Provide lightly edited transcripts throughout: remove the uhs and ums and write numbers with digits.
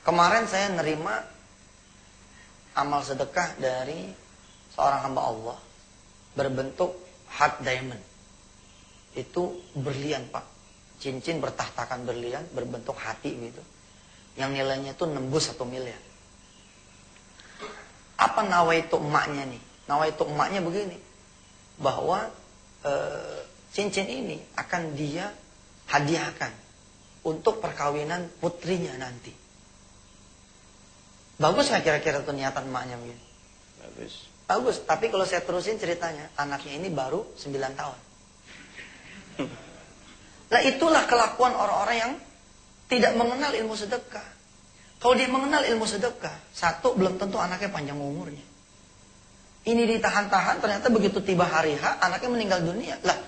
Kemarin saya nerima amal sedekah dari seorang hamba Allah berbentuk hard diamond. Itu berlian, Pak. Cincin bertahtakan berlian berbentuk hati gitu. Yang nilainya itu nembus 1 miliar. Apa nawaitu emaknya nih? Nawaitu emaknya begini. Bahwa cincin ini akan dia hadiahkan untuk perkawinan putrinya nanti. Bagus nggak kira-kira tuh niatan emaknya begini? Bagus. Bagus, tapi kalau saya terusin ceritanya, anaknya ini baru 9 tahun. Nah itulah kelakuan orang-orang yang tidak mengenal ilmu sedekah. Kalau dia mengenal ilmu sedekah, satu, belum tentu anaknya panjang umurnya. Ini ditahan-tahan, ternyata begitu tiba hari H, anaknya meninggal dunia. Lah,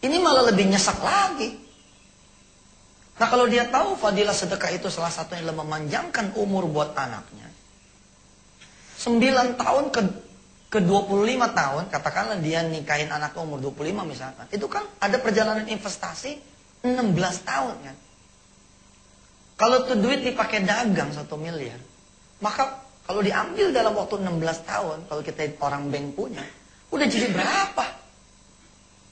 ini malah lebih nyesek lagi. Nah kalau dia tahu fadilah sedekah itu salah satunya adalah memanjangkan umur buat anaknya. 9 tahun ke 25 tahun, katakanlah dia nikahin anaknya umur 25 misalkan. Itu kan ada perjalanan investasi 16 tahun kan. Kalau tuh duit dipakai dagang 1 miliar, maka kalau diambil dalam waktu 16 tahun, kalau kita orang bank punya, udah jadi berapa?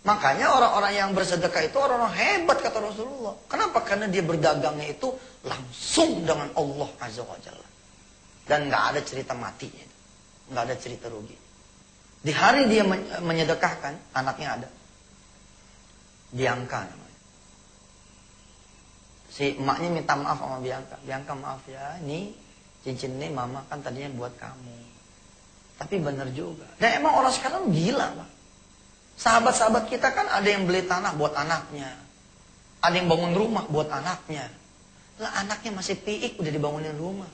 Makanya orang-orang yang bersedekah itu orang-orang hebat kata Rasulullah. Kenapa? Karena dia berdagangnya itu langsung dengan Allah Azza wa Jalla. Dan nggak ada cerita matinya, nggak ada cerita rugi. Di hari dia menyedekahkan, anaknya ada. Bianca namanya. Si emaknya minta maaf sama Bianca. Bianca maaf ya, ini cincin ini mama kan tadinya buat kamu. Tapi benar juga. Dan emang orang sekarang gila, Pak. Sahabat-sahabat kita kan ada yang beli tanah buat anaknya. Ada yang bangun rumah buat anaknya. Lah anaknya masih piik udah dibangunin rumah.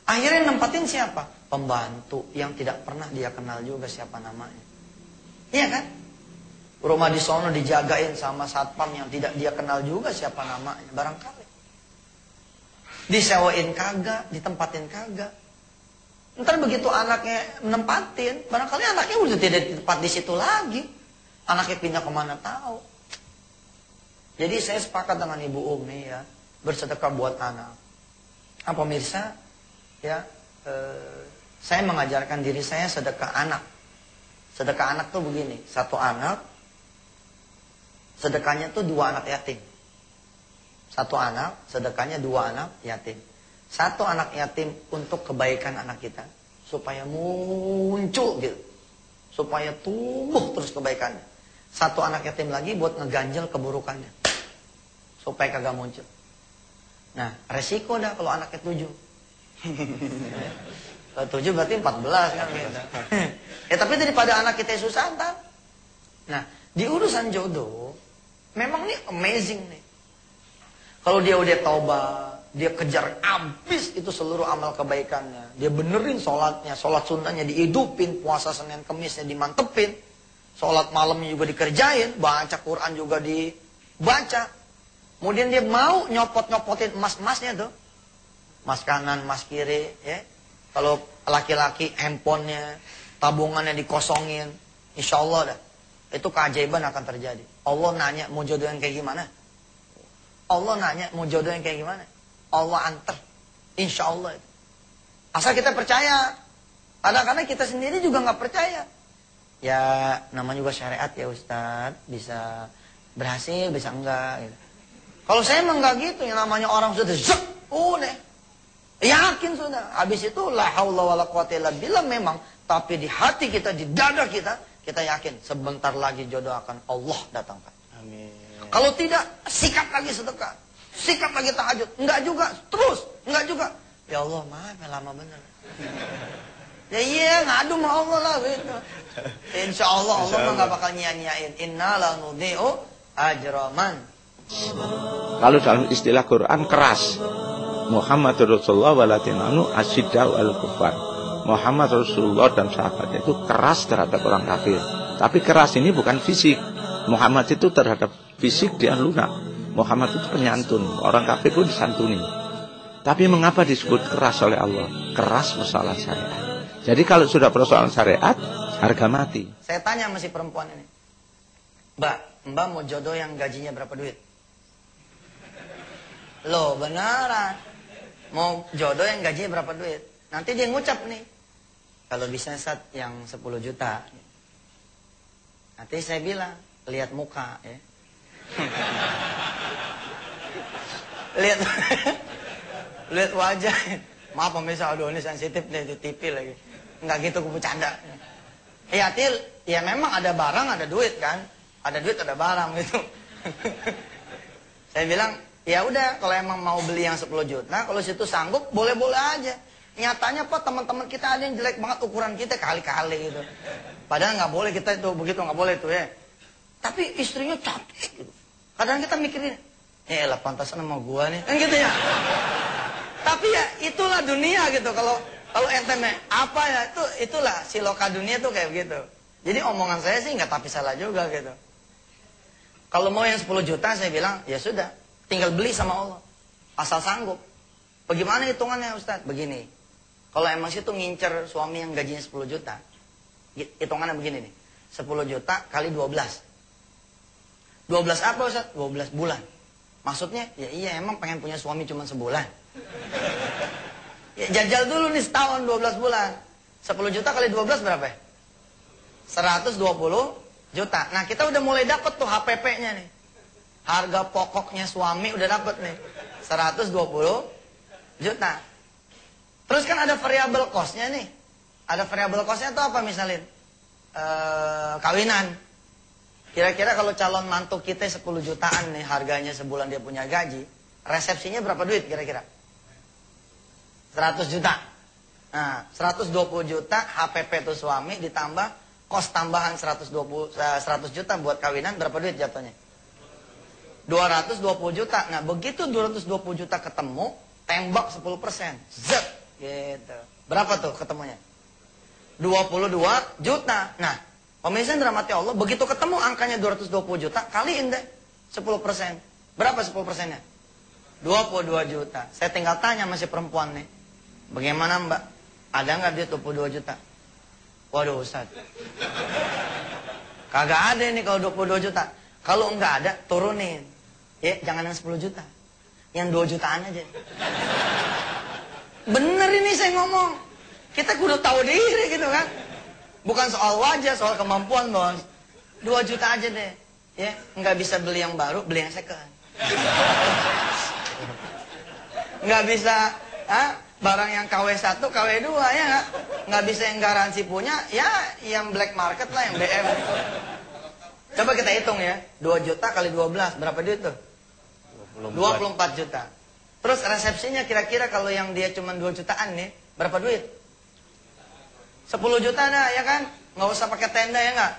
Akhirnya nempatin siapa? Pembantu yang tidak pernah dia kenal juga siapa namanya. Iya kan? Rumah di sono dijagain sama satpam yang tidak dia kenal juga siapa namanya. Barangkali. Disewain kagak, ditempatin kagak. Ntar begitu anaknya menempatin, barangkali anaknya udah tidak tempat di situ lagi. Anaknya pindah kemana tahu. Jadi saya sepakat dengan Ibu Umi ya, bersedekah buat anak. Apa pemirsa? Ya, saya mengajarkan diri saya sedekah anak. Sedekah anak tuh begini, 1 anak, sedekahnya tuh 2 anak yatim. 1 anak, sedekahnya 2 anak yatim. 1 anak yatim untuk kebaikan anak kita, supaya muncul gitu, supaya tumbuh terus kebaikannya. 1 anak yatim lagi buat ngeganjel keburukannya, supaya kagak muncul. Nah, resiko dah kalau anaknya 7. Kalau 7 berarti 14 kan gitu. Ya tapi daripada anak kita susah ntar. Nah, di urusan jodoh memang nih amazing nih. Kalau dia udah taubat, dia kejar abis itu seluruh amal kebaikannya. Dia benerin sholatnya, sholat sunnahnya dihidupin, puasa Senin Kemisnya dimantepin, sholat malamnya juga dikerjain, baca Quran juga dibaca. Kemudian dia mau nyopot-nyopotin emas-emasnya tuh. Mas kanan, mas kiri, ya. Kalau laki-laki handphonenya, tabungannya dikosongin, insya Allah dah. Itu keajaiban akan terjadi. Allah nanya mau jodoh yang kayak gimana? Allah nanya mau jodoh yang kayak gimana? Allah antar. Insya Allah. Asal kita percaya. Kadang-kadang kita sendiri juga nggak percaya. Ya namanya juga syariat ya Ustadz. Bisa berhasil, bisa enggak. Gitu. Kalau saya emang nggak gitu. Yang namanya orang sudah zek, udah. Yakin sudah. Habis itu la haula wala quwata illa billah memang. Tapi di hati kita, di dada kita, kita yakin sebentar lagi jodoh akan Allah datangkan. Amin. Kalau tidak, sikat lagi sedekah. Sikat lagi tahajud. Enggak juga, terus. Enggak juga. Ya Allah, maaf ya lama bener. Ya iya, ngadu sama Allah lah gitu. Insya Allah, Allah mah gak bakal nyanyain. Inna la nudhi'u ajraman. Kalau dalam istilah Quran keras. Muhammad Rasulullah waladinanu asyidau al-kufar. Muhammad Rasulullah dan sahabatnya itu keras terhadap orang kafir. Tapi keras ini bukan fisik. Muhammad itu terhadap fisik dia lunak. Muhammad itu penyantun. Orang kafir pun disantuni. Tapi mengapa disebut keras oleh Allah? Keras persoalan syariat. Jadi kalau sudah persoalan syariat, harga mati. Saya tanya sama si perempuan ini. Mbak mau jodoh yang gajinya berapa duit? Loh beneran. mau jodoh yang gajinya berapa duit. Nanti dia ngucap nih, kalau bisa Ustaz yang 10 juta. Nanti saya bilang, lihat muka ya. lihat wajah. Maaf pemirsa, aduh ini sensitif nih di TV lagi. Enggak gitu, gue bercanda. Ya Til, ya memang ada barang, ada duit kan. Ada duit, ada barang gitu. Saya bilang, ya udah kalau emang mau beli yang 10 juta, kalau situ sanggup, boleh-boleh aja. Nyatanya Pak, teman-teman kita ada yang jelek banget ukuran kita kali-kali gitu. Padahal nggak boleh kita itu, begitu nggak boleh tuh ya. Tapi istrinya cantik gitu. Kadang kita mikirin, ya elah pantasan sama gua nih, kan gitu ya. Tapi ya itulah dunia gitu. Kalau ente apa ya, itulah siloka dunia tuh kayak begitu. Jadi omongan saya sih nggak tapi salah juga gitu. Kalau mau yang 10 juta saya bilang, ya sudah, tinggal beli sama Allah. Asal sanggup. Bagaimana hitungannya Ustaz? Begini. Kalau emang situ ngincer suami yang gajinya 10 juta. Hitungannya begini nih. 10 juta kali 12. 12 apa Ustaz? 12 bulan. Maksudnya, ya iya emang pengen punya suami cuma sebulan. Ya jajal dulu nih setahun 12 bulan. 10 juta kali 12 berapa ya? 120 juta. Nah kita udah mulai dapet tuh HPP-nya nih. Harga pokoknya suami udah dapet nih. 120 juta. Terus kan ada variabel cost-nya nih. Ada variabel cost-nya tuh apa misalnya? Kawinan. Kira-kira kalau calon mantu kita 10 jutaan nih harganya sebulan dia punya gaji. Resepsinya berapa duit kira-kira? 100 juta. Nah, 120 juta HPP tuh suami ditambah kos tambahan 100 juta buat kawinan, berapa duit jatuhnya? 220 juta. Nah, begitu 220 juta ketemu, tembak 10%. Zet. Gitu. Berapa tuh ketemunya? 22 juta. Nah, pemirsa yang dirahmati Allah, begitu ketemu angkanya 220 juta, kaliin deh 10%. Berapa 10%-nya? 22 juta. Saya tinggal tanya masih perempuan nih. Bagaimana Mbak? Ada nggak dia 22 juta? Waduh Ustaz. Kagak ada nih kalau 22 juta. Kalau nggak ada, turunin. Ya, jangan yang 10 juta. Yang 2 jutaan aja. Bener ini saya ngomong. Kita kudu tahu diri gitu kan. Bukan soal wajah, soal kemampuan bos. 2 juta aja deh. Ya, nggak bisa beli yang baru, beli yang second. Nggak bisa barang yang KW1, KW2 ya nggak bisa yang garansi punya, ya yang black market lah, yang BM. Coba kita hitung ya, 2 juta kali 12, berapa duit tuh? 24 juta. Terus resepsinya kira-kira kalau yang dia cuma 2 jutaan nih, berapa duit? 10 juta dah ya kan? Nggak usah pakai tenda ya nggak?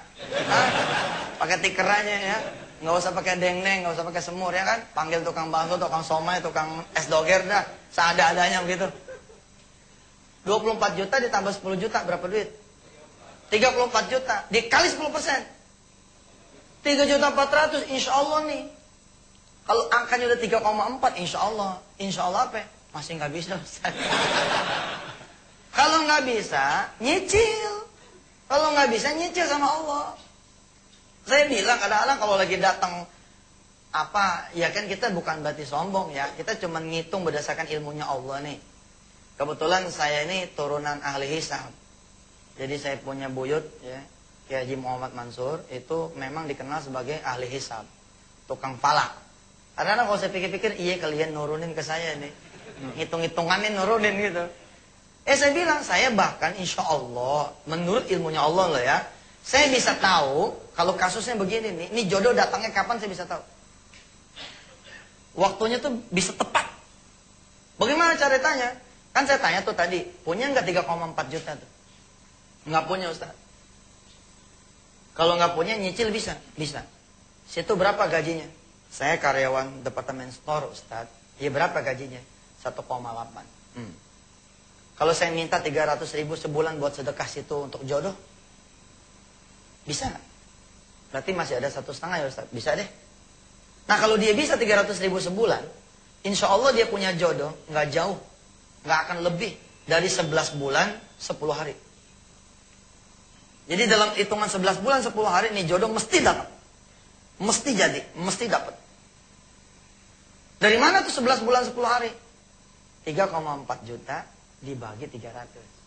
Pakai tikerannya ya. Nggak usah pakai deng-deng, nggak usah pakai semur ya kan? Panggil tukang bakso, tukang somai, tukang es doger dah. Seada-adanya begitu. 24 juta ditambah 10 juta, berapa duit? 34 juta. Dikali 10%. 3.400.000, insya Allah nih. Kalau angkanya udah 3,4, insya Allah. Insya Allah apa? Masih nggak bisa Ustaz. Kalau nggak bisa, nyicil. Kalau nggak bisa, nyicil sama Allah. Saya bilang kadang-kadang kalau lagi datang ya kan kita bukan berarti sombong ya. Kita cuma ngitung berdasarkan ilmunya Allah nih. Kebetulan saya ini turunan ahli hisab. Jadi saya punya buyut ya, Kiai Haji Muhammad Mansur itu memang dikenal sebagai ahli hisab, tukang falak. Kadang-kadang kalau saya pikir-pikir, iya kalian nurunin ke saya nih, hitung-hitunganin nurunin gitu. Saya bilang, saya bahkan insya Allah, menurut ilmunya Allah loh ya, saya bisa tahu kalau kasusnya begini nih, ini jodoh datangnya kapan saya bisa tahu. Waktunya tuh bisa tepat. Bagaimana cara tanya? Kan saya tanya tuh tadi, punya nggak 3,4 juta tuh? Nggak punya Ustaz. Kalau nggak punya nyicil bisa? Bisa. Situ berapa gajinya? Saya karyawan departemen store Ustaz. Ya berapa gajinya? 1,8. Kalau saya minta 300.000 sebulan buat sedekah situ untuk jodoh, bisa nggak? Berarti masih ada 1,5 ya Ustaz? Bisa deh. Nah kalau dia bisa 300.000 sebulan, insya Allah dia punya jodoh nggak jauh, nggak akan lebih dari 11 bulan 10 hari. Jadi dalam hitungan 11 bulan 10 hari nih jodoh mesti dapat. Mesti jadi, mesti dapat. Dari mana tuh 11 bulan 10 hari? 3,4 juta dibagi 300.